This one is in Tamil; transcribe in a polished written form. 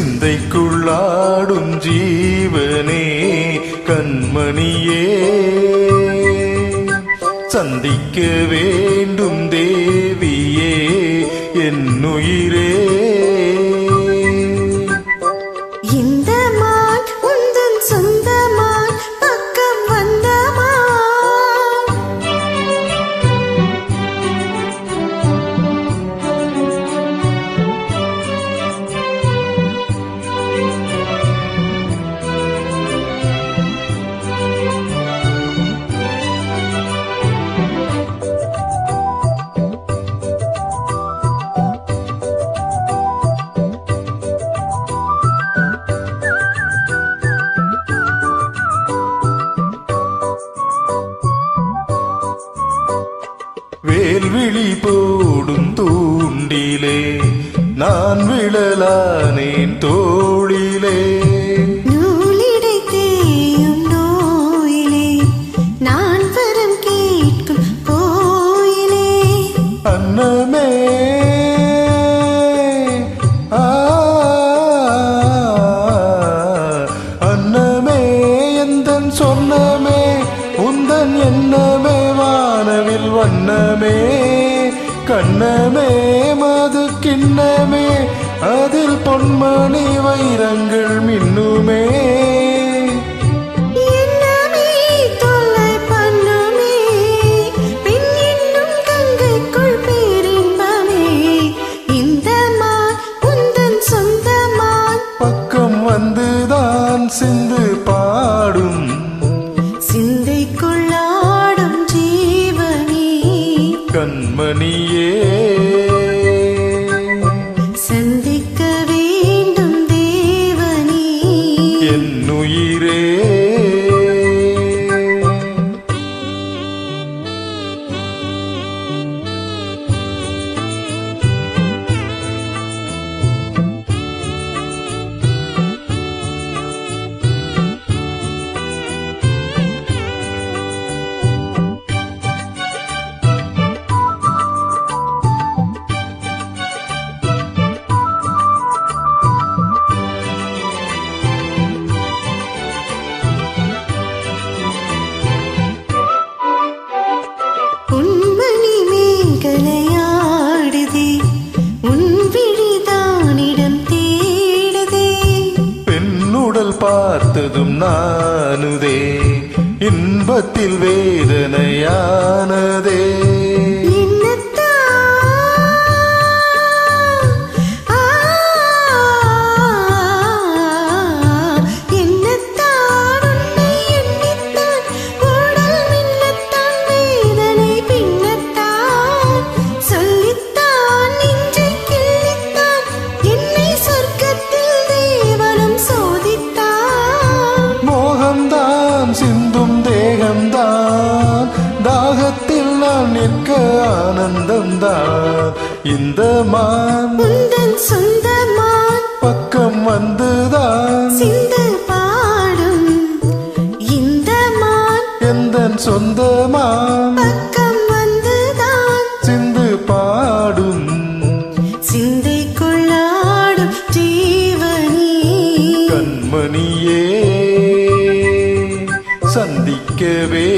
சிந்தைக்குள்ளாடும் ஜீவனே கண்மணியே சந்திக்க வேண்டும் தேவியே என்னுயிரே இந்த மான் உந்தன் சொந்தமான் பக்கம் வந்தமா வேல்விழி போடும் தூண்டிலே நான் விழலானேன் தோளிலே நூலிடை தேயும் நோயிலே நான் வரம் கேட்கும் கோயிலே அன்னமே அன்னமே எந்தன் சொன்னமே உந்தன் எண்ணமே வானவில் வண்ணமே கண்ணமே மது கிண்ணமே அதில் பொன்மணி வைரங்கள் மின்னுமே என்னமே தொல்லை பண்ணுமே பின் இன்னும் கங்கைக்குள் பேரின்பமே இந்த மான் உந்தன் சொந்தமான் பக்கம் வந்துதான் சிந்து பாடும் சிந்தைக்குள்ளாடும் ஜீவனே கண்மணியே சந்திக்க வேண்டும் தேவனே என்னுயிரே உன்மணி மேகலையாடுதே உன் விழிதானிடம் தேடுதே பெண்ணுடல் பார்த்ததும் நானுதே இன்பத்தில் வேதனையானதே சிந்தும் தேகம்தான் தாகத்தில் நான் நிற்க ஆனந்தம்தான் இந்த மான் உந்தன் சொந்தமான் பக்கம் வந்துதான் சிந்து பாடும் இந்த மான் எந்தன் சொந்தமான் பக்கம் வந்துதான் சிந்து பாடும் சிந்தைக்குள்ளாடும் ஜீவனே கண்மணியே சந்திக்கவே